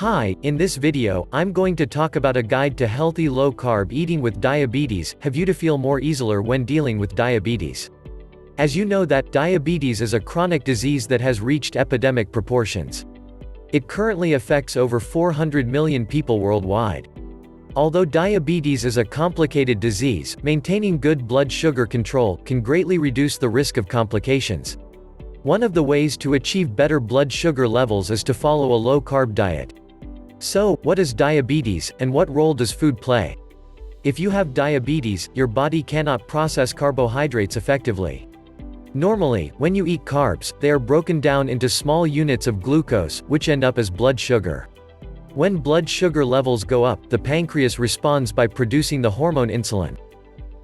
Hi, in this video, I'm going to talk about a guide to healthy low-carb eating with diabetes, have you to feel more easier when dealing with diabetes. As you know that, diabetes is a chronic disease that has reached epidemic proportions. It currently affects over 400 million people worldwide. Although diabetes is a complicated disease, maintaining good blood sugar control can greatly reduce the risk of complications. One of the ways to achieve better blood sugar levels is to follow a low-carb diet. So, what is diabetes, and what role does food play? If you have diabetes, your body cannot process carbohydrates effectively. Normally, when you eat carbs, they are broken down into small units of glucose, which end up as blood sugar. When blood sugar levels go up, the pancreas responds by producing the hormone insulin.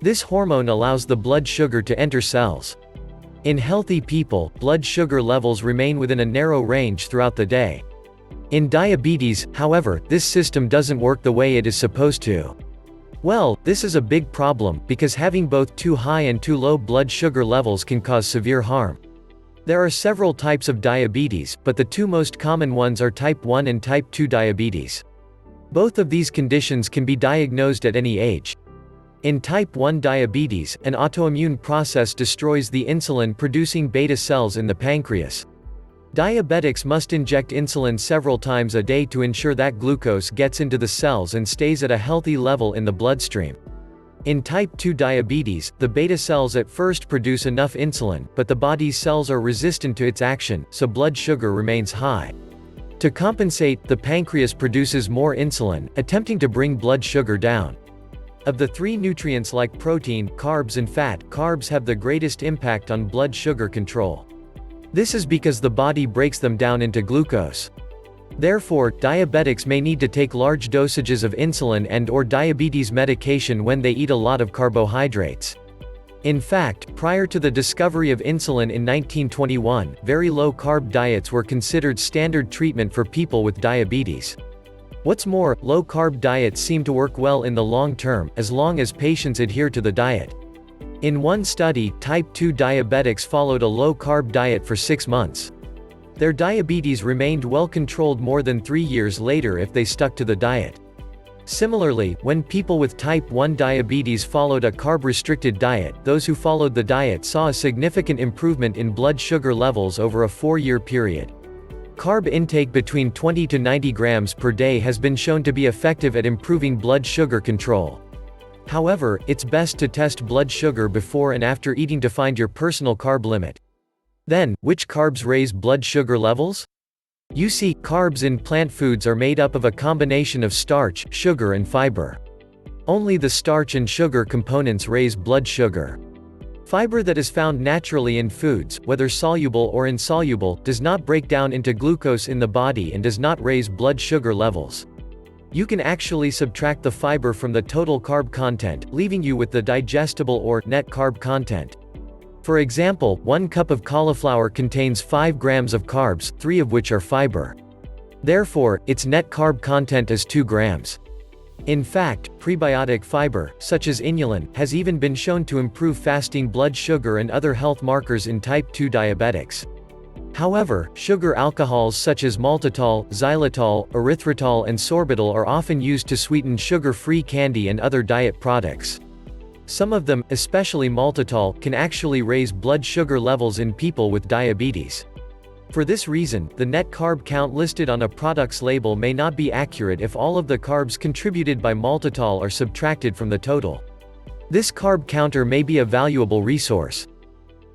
This hormone allows the blood sugar to enter cells. In healthy people, blood sugar levels remain within a narrow range throughout the day. In diabetes, however, this system doesn't work the way it is supposed to. Well, this is a big problem, because having both too high and too low blood sugar levels can cause severe harm. There are several types of diabetes, but the two most common ones are type 1 and type 2 diabetes. Both of these conditions can be diagnosed at any age. In type 1 diabetes, an autoimmune process destroys the insulin-producing beta cells in the pancreas. Diabetics must inject insulin several times a day to ensure that glucose gets into the cells and stays at a healthy level in the bloodstream. In type 2 diabetes, the beta cells at first produce enough insulin, but the body's cells are resistant to its action, so blood sugar remains high. To compensate, the pancreas produces more insulin, attempting to bring blood sugar down. Of the three nutrients like protein, carbs and fat, carbs have the greatest impact on blood sugar control. This is because the body breaks them down into glucose. Therefore, diabetics may need to take large dosages of insulin and/or diabetes medication when they eat a lot of carbohydrates. In fact, prior to the discovery of insulin in 1921, very low-carb diets were considered standard treatment for people with diabetes. What's more, low-carb diets seem to work well in the long term, as long as patients adhere to the diet. In one study, type 2 diabetics followed a low-carb diet for 6 months. Their diabetes remained well controlled more than 3 years later if they stuck to the diet. Similarly, when people with type 1 diabetes followed a carb-restricted diet, those who followed the diet saw a significant improvement in blood sugar levels over a 4-year period. Carb intake between 20 to 90 grams per day has been shown to be effective at improving blood sugar control. However, it's best to test blood sugar before and after eating to find your personal carb limit. Then, which carbs raise blood sugar levels? You see, carbs in plant foods are made up of a combination of starch, sugar and fiber. Only the starch and sugar components raise blood sugar. Fiber that is found naturally in foods, whether soluble or insoluble, does not break down into glucose in the body and does not raise blood sugar levels. You can actually subtract the fiber from the total carb content, leaving you with the digestible or net carb content. For example, 1 cup of cauliflower contains 5 grams of carbs, 3 of which are fiber. Therefore, its net carb content is 2 grams. In fact, prebiotic fiber, such as inulin, has even been shown to improve fasting blood sugar and other health markers in type 2 diabetics. However, sugar alcohols such as maltitol, xylitol, erythritol and sorbitol are often used to sweeten sugar-free candy and other diet products. Some of them, especially maltitol, can actually raise blood sugar levels in people with diabetes. For this reason, the net carb count listed on a product's label may not be accurate if all of the carbs contributed by maltitol are subtracted from the total. This carb counter may be a valuable resource.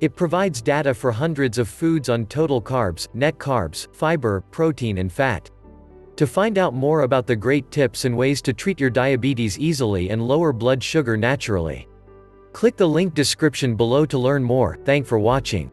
It provides data for hundreds of foods on total carbs, net carbs, fiber, protein and fat. To find out more about the great tips and ways to treat your diabetes easily and lower blood sugar naturally, click the link description below to learn more. Thanks for watching.